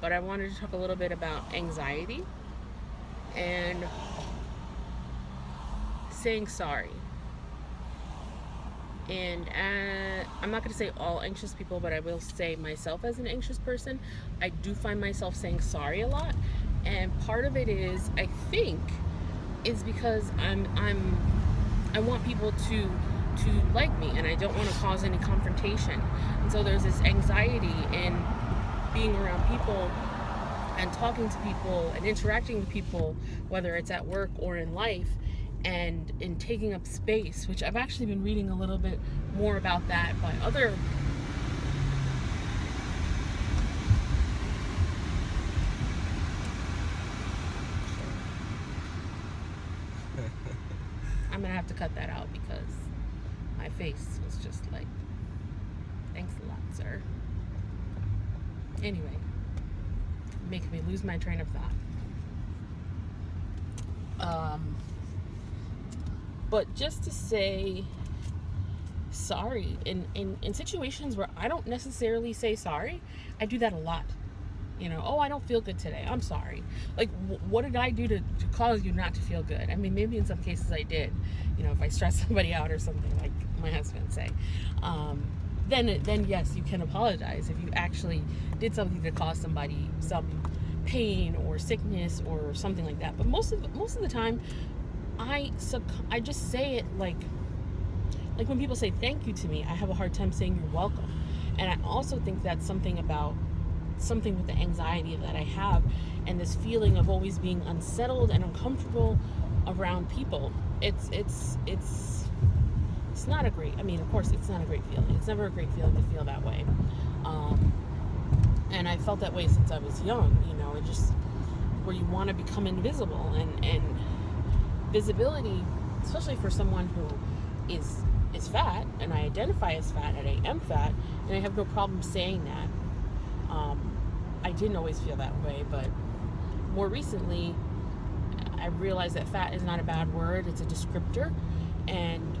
but I wanted to talk a little bit about anxiety and saying sorry. And I'm not going to say all anxious people, but I will say myself as an anxious person, I do find myself saying sorry a lot. And part of it is, I think, is because I want people to like me, and I don't want to cause any confrontation. And so there's this anxiety in being around people and talking to people and interacting with people, whether it's at work or in life, and in taking up space, which I've actually been reading a little bit more about that by other I'm gonna have to cut that out because my face was just like, thanks a lot, sir. Anyway, making me lose my train of thought. But just to say sorry in situations where I don't necessarily say sorry, I do that a lot. Oh, I don't feel good today, I'm sorry. Like, what did I do to cause you not to feel good? I mean, maybe in some cases I did. If I stress somebody out or something, like my husband would say, then yes, you can apologize if you actually did something to cause somebody some pain or sickness or something like that. But most of the time, I just say it like when people say thank you to me, I have a hard time saying you're welcome. And I also think that's something with the anxiety that I have, and this feeling of always being unsettled and uncomfortable around people. It's not a great, of course it's not a great feeling. It's never a great feeling to feel that way. And I felt that way since I was young, it just, where you want to become invisible, and visibility, especially for someone who is fat, and I identify as fat, and I am fat, and I have no problem saying that. I didn't always feel that way, but more recently, I realized that fat is not a bad word. It's a descriptor, and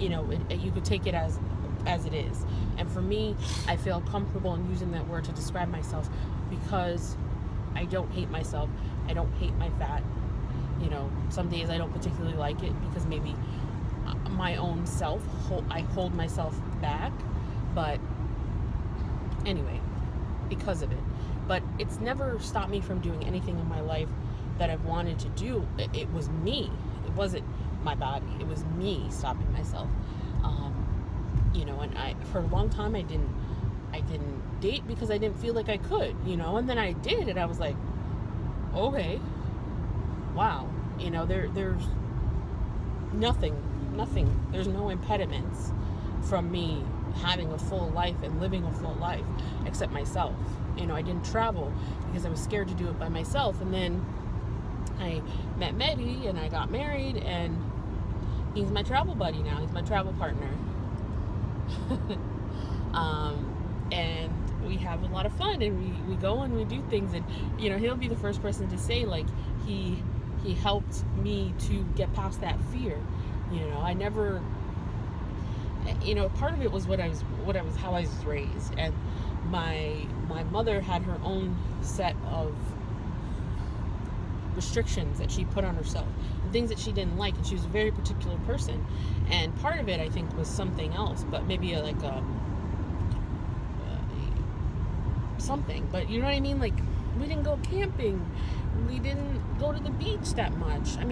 you could take it as it is. And for me, I feel comfortable in using that word to describe myself because I don't hate myself. I don't hate my fat. Some days I don't particularly like it because maybe my own self, I hold myself back, but anyway, because of it. But it's never stopped me from doing anything in my life that I've wanted to do. It was me. It wasn't my body. It was me stopping myself. And for a long time I didn't date because I didn't feel like I could, and then I did, and I was like, okay, wow, there's nothing, there's no impediments from me having a full life and living a full life except myself. I didn't travel because I was scared to do it by myself, and then I met Mehdi and I got married, and he's my travel buddy now. He's my travel partner. And we have a lot of fun, and we go and we do things, and he'll be the first person to say, like, he helped me to get past that fear. I never, part of it was how I was raised, and my mother had her own set of restrictions that she put on herself, and things that she didn't like, and she was a very particular person, and part of it I think was something else, but maybe something, but you know what I mean, like, we didn't go camping, we didn't go to the beach that much. I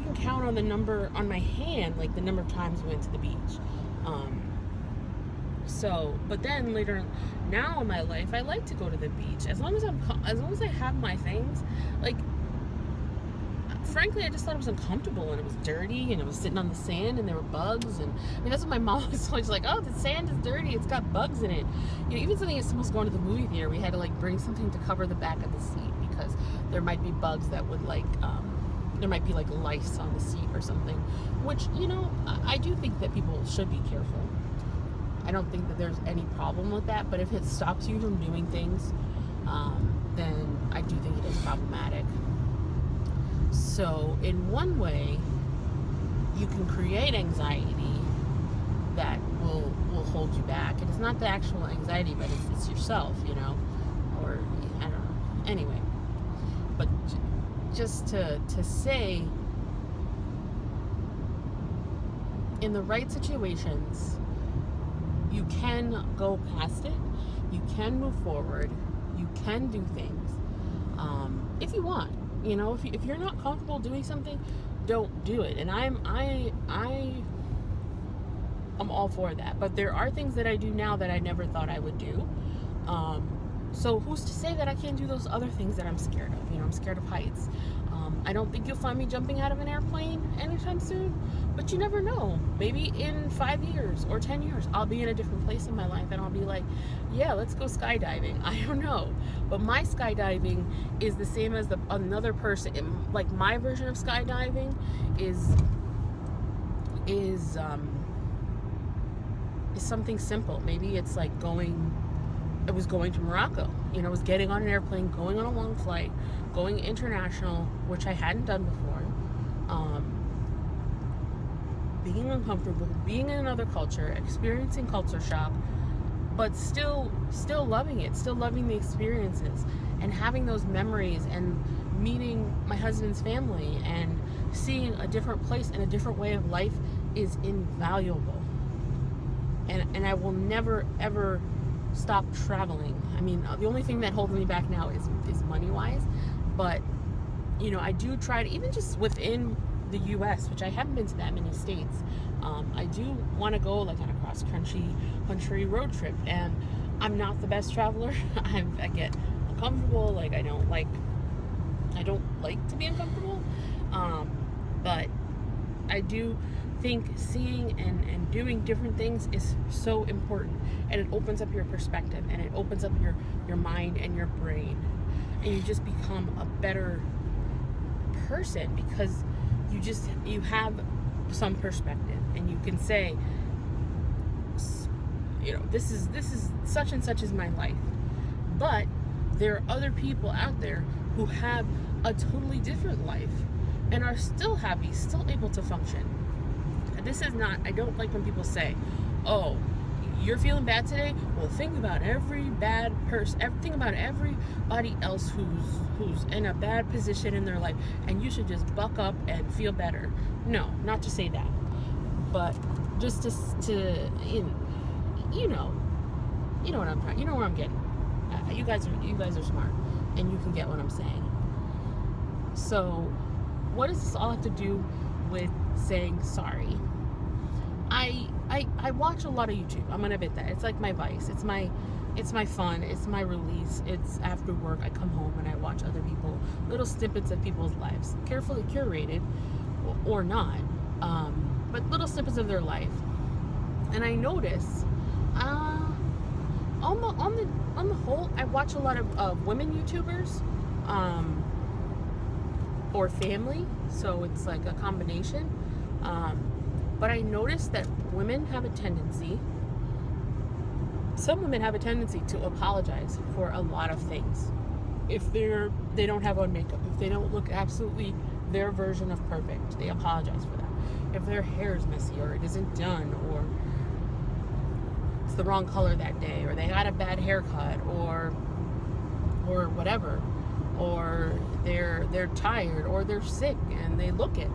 can count on the number on my hand, like the number of times we went to the beach. But then later, now in my life, I like to go to the beach as long as I have my things. Like, frankly, I just thought it was uncomfortable, and it was dirty, and it was sitting on the sand, and there were bugs, and that's what my mom was always like, oh, the sand is dirty, it's got bugs in it. Even something as simple as going to the movie theater, we had to bring something to cover the back of the seat because there might be bugs that would there might be lice on the seat or something, which I do think that people should be careful. I don't think that there's any problem with that, but if it stops you from doing things, then I do think it is problematic. So in one way, you can create anxiety that will hold you back. And it's not the actual anxiety, but it's yourself, or I don't Anyway, but just to say, in the right situations, you can go past it, you can move forward, you can do things, if you want. If you're not comfortable doing something, don't do it. And I'm all for that. But there are things that I do now that I never thought I would do. So who's to say that I can't do those other things that I'm scared of? I'm scared of heights. I don't think you'll find me jumping out of an airplane anytime soon, but you never know. Maybe in 5 years or 10 years, I'll be in a different place in my life and I'll be like, yeah, let's go skydiving. I don't know. But my skydiving is the same as another person. Like, my version of skydiving is something simple. Maybe it's like going to Morocco. It was getting on an airplane, going on a long flight, going international, which I hadn't done before. Being uncomfortable, being in another culture, experiencing culture shock, but still loving it, still loving the experiences, and having those memories, and meeting my husband's family, and seeing a different place and a different way of life is invaluable. And I will never, ever stop traveling. I mean, the only thing that holds me back now is money-wise, but I do try to, even just within the U.S., which I haven't been to that many states, I do want to go like on a cross-country road trip, and I'm not the best traveler. I get uncomfortable. Like, I don't like to be uncomfortable, but I do think seeing and doing different things is so important, and it opens up your perspective, and it opens up your mind and your brain, and you just become a better person because you have some perspective, and you can say, this is such and such is my life, but there are other people out there who have a totally different life and are still happy, still able to function. This is not, I don't like when people say, oh, you're feeling bad today? Well, think about every bad person, think about everybody else who's in a bad position in their life, and you should just buck up and feel better. No, not to say that, but just to you know what I'm trying, where I'm getting. You guys are smart, and you can get what I'm saying. So, what does this all have to do with saying sorry? I watch a lot of YouTube. I'm gonna admit that. It's like my vice. It's my fun. It's my release. It's after work. I come home and I watch other people, little snippets of people's lives, carefully curated or not, but little snippets of their life. And I notice, on the whole, I watch a lot of women YouTubers, or family. So it's like a combination. But I noticed that some women have a tendency to apologize for a lot of things. If they don't have on makeup, if they don't look absolutely their version of perfect, they apologize for that. If their hair is messy, or it isn't done, or it's the wrong color that day, or they got a bad haircut, or whatever, or they're tired, or they're sick and they look it,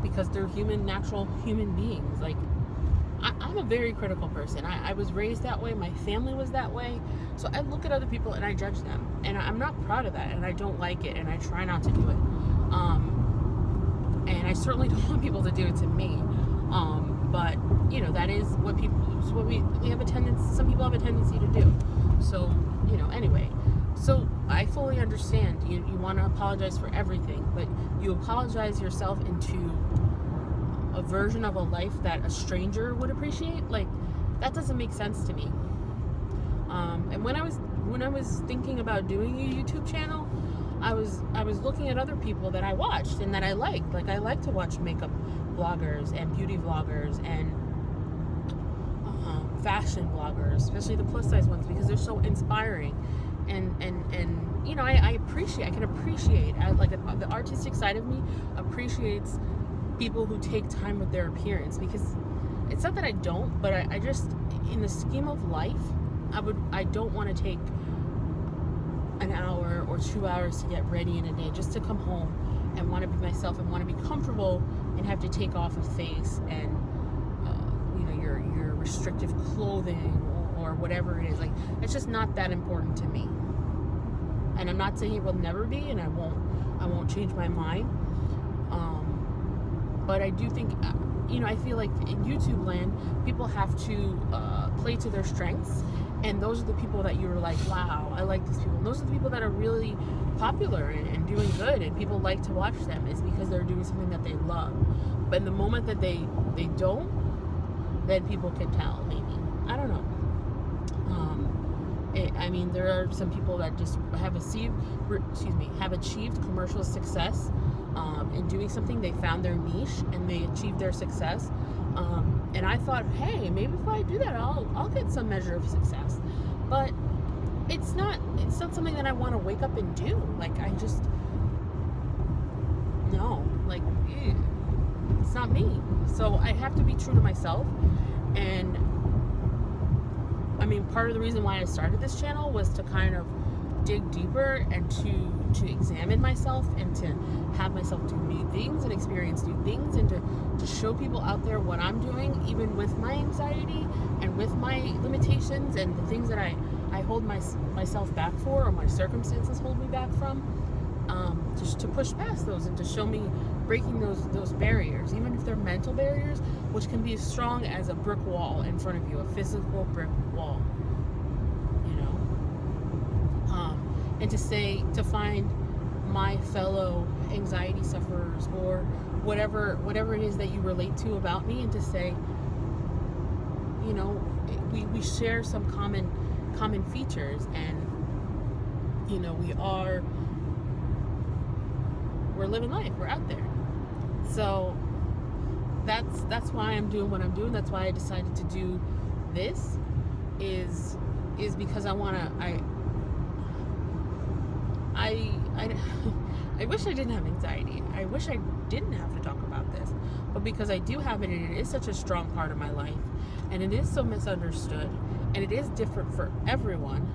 because they're natural human beings. Like, I'm a very critical person. I was raised that way. My family was that way. So I look at other people and I judge them. And I'm not proud of that. And I don't like it. And I try not to do it. And I certainly don't want people to do it to me. But, that is what we have a tendency, some people have a tendency to do. So, anyway. So I fully understand. You want to apologize for everything, but you apologize yourself into a version of a life that a stranger would appreciate. Like, that doesn't make sense to me. And when I was thinking about doing a YouTube channel, I was looking at other people that I watched and that I liked. Like, I like to watch makeup vloggers and beauty vloggers and fashion vloggers, especially the plus size ones, because they're so inspiring. And I can appreciate, like, the artistic side of me appreciates people who take time with their appearance, because it's not that I don't, but I just, in the scheme of life, I don't want to take an hour or 2 hours to get ready in a day just to come home and want to be myself and want to be comfortable and have to take off a face and your restrictive clothing or whatever it is. Like, it's just not that important to me. And I'm not saying it will never be, and I won't change my mind. But I do think, I feel like in YouTube land, people have to play to their strengths. And those are the people that you're like, wow, I like these people. And those are the people that are really popular and doing good, and people like to watch them. Is because they're doing something that they love. But in the moment that they don't, then people can tell, maybe. I don't know. There are some people that just have achieved commercial success in doing something. They found their niche and they achieved their success. And I thought, hey, maybe if I do that, I'll get some measure of success. But it's not something that I want to wake up and do. Like, it's not me. So I have to be true to myself. And part of the reason why I started this channel was to kind of dig deeper and to examine myself and to have myself do new things and experience new things, and to show people out there what I'm doing, even with my anxiety and with my limitations and the things that I hold myself back for, or my circumstances hold me back from, just to push past those and to show me breaking those barriers, even if they're mental barriers, which can be as strong as a brick wall in front of you, a physical brick wall, and to find my fellow anxiety sufferers or whatever it is that you relate to about me, and to say, we share some common features, and we're living life, we're out there. So that's why I'm doing what I'm doing. That's why I decided to do this, is because I wish I didn't have anxiety. I wish I didn't have to talk about this. But because I do have it, and it is such a strong part of my life, and it is so misunderstood, and it is different for everyone.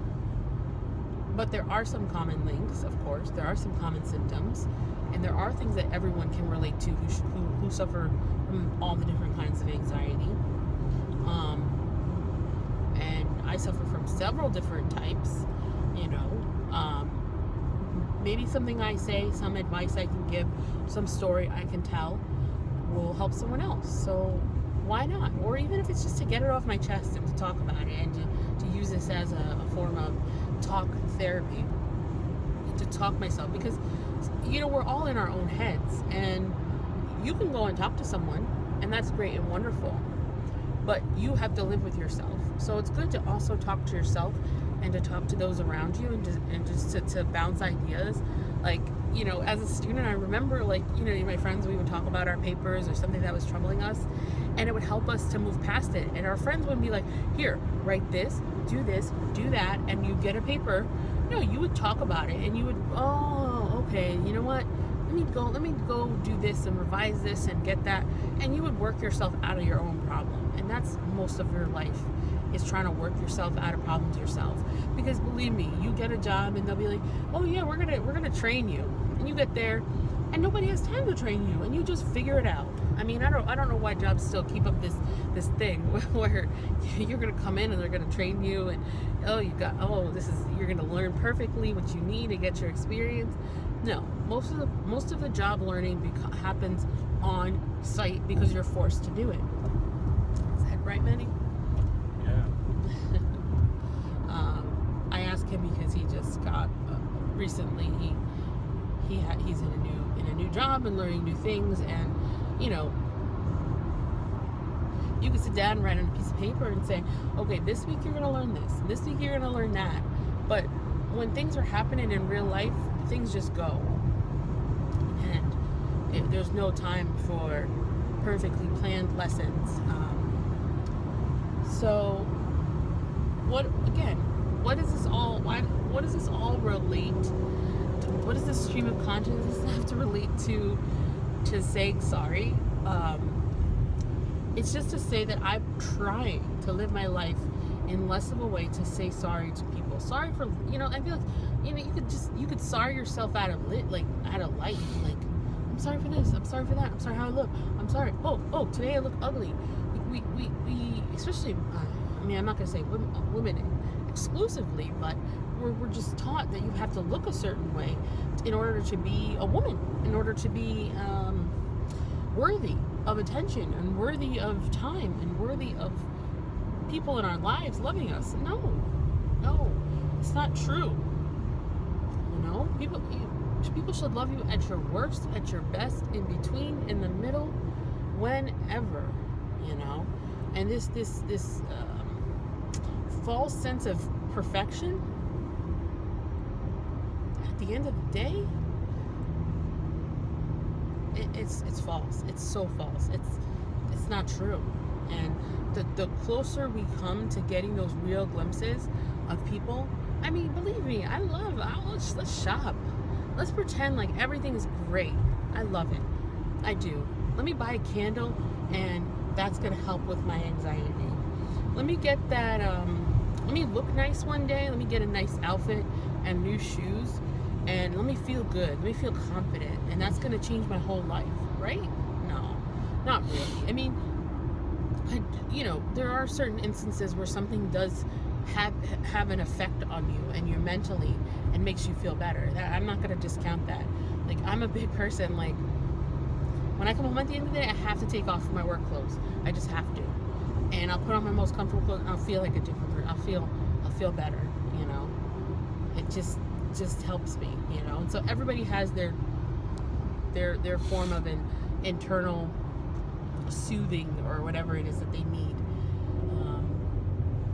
But there are some common links, of course. There are some common symptoms, and there are things that everyone can relate to who suffer from all the different kinds of anxiety. And I suffer from several different types, maybe something I say, some advice I can give, some story I can tell will help someone else. So why not? Or even if it's just to get it off my chest and to talk about it, and to use this as a form of talk therapy, to talk myself, because we're all in our own heads, and you can go and talk to someone, and that's great and wonderful, but you have to live with yourself. So it's good to also talk to yourself and to talk to those around you, and just to bounce ideas. Like, as a student, I remember, my friends, we would talk about our papers or something that was troubling us, and it would help us to move past it. And our friends would be like, here, write this, do that, and you get a paper. You would talk about it, and you would, oh, okay, you know what? Let me go do this and revise this and get that. And you would work yourself out of your own problem. And that's most of your life, is trying to work yourself out of problems yourself. Because believe me, you get a job and they'll be like, oh yeah, we're gonna train you. And you get there and nobody has time to train you, and you just figure it out. I don't know why jobs still keep up this thing where you're gonna come in and they're gonna train you, and you're gonna learn perfectly what you need to get your experience. No, most of the job learning happens on site because you're forced to do it. Is that right, Manny? Yeah. I asked him because he just got recently. He's in a new job and learning new things, and you can sit down and write on a piece of paper and say, okay, this week you're gonna learn this week you're gonna learn that. But when things are happening in real life, things just go, and there's no time for perfectly planned lessons. So what is this all? What does this all relate to? What does this stream of consciousness have to relate to saying sorry? It's just to say that I'm trying to live my life and less of a way to say sorry to people. Sorry for, I feel like, you could sorry yourself out of life. Like, I'm sorry for this, I'm sorry for that, I'm sorry how I look, I'm sorry, oh, today I look ugly. Like, we especially, I'm not going to say women exclusively, but we're just taught that you have to look a certain way in order to be a woman, in order to be worthy of attention and worthy of time and worthy of people in our lives loving us. No, it's not true. People should love you at your worst, at your best, in between, in the middle, whenever. And this false sense of perfection, at the end of the day, it's false. It's so false. It's not true. And the closer we come to getting those real glimpses of people, believe me, let's shop. Let's pretend like everything is great. I love it. I do. Let me buy a candle, and that's gonna help with my anxiety. Let me get that, let me look nice one day. Let me get a nice outfit and new shoes, and let me feel good. Let me feel confident, and that's gonna change my whole life, right? No, not really. There are certain instances where something does have an effect on you and you're mentally, and makes you feel better. I'm not gonna discount that. Like, I'm a big person. Like, when I come home at the end of the day, I have to take off my work clothes. I just have to, and I'll put on my most comfortable clothes, and I'll feel like a different person. I'll feel better. It just helps me. And so everybody has their form of an internal soothing or whatever it is that they need.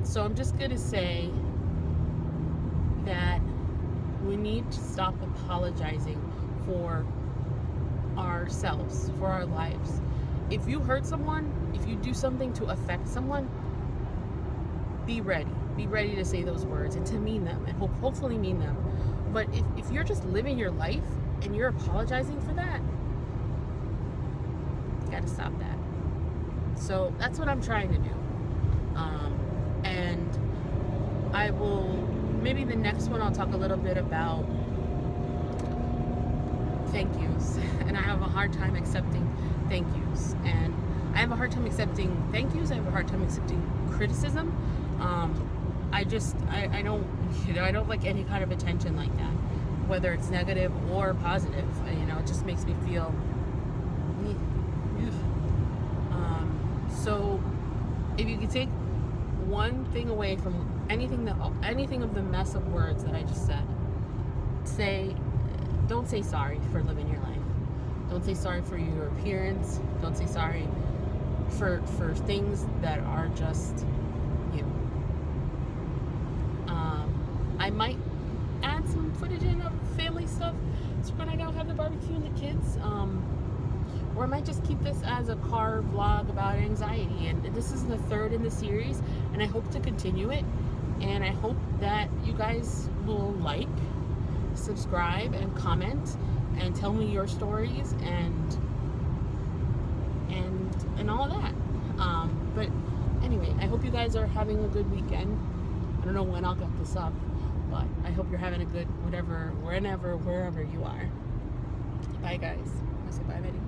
So I'm just gonna say that we need to stop apologizing for ourselves, for our lives. If you hurt someone, if you do something to affect someone, be ready to say those words and to mean them, and hopefully mean them. But if you're just living your life and you're apologizing for that, you gotta stop that. So that's what I'm trying to do. And I will, maybe the next one I'll talk a little bit about thank yous. And I have a hard time accepting thank yous. And I have a hard time accepting thank yous. I have a hard time accepting criticism. I don't like any kind of attention like that, whether it's negative or positive. It just makes me feel. So, if you could take one thing away from anything of the mess of words that I just said, don't say sorry for living your life. Don't say sorry for your appearance. Don't say sorry for things that are just you. I might add some footage in of family stuff, so when I don't have the barbecue and the kids, or I might just keep this as a car vlog about anxiety. And this is the third in the series, and I hope to continue it. And I hope that you guys will like, subscribe, and comment, and tell me your stories and all of that. But anyway, I hope you guys are having a good weekend. I don't know when I'll get this up, but I hope you're having a good wherever you are. Bye, guys. I say bye, Betty.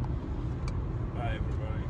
Bye, everybody.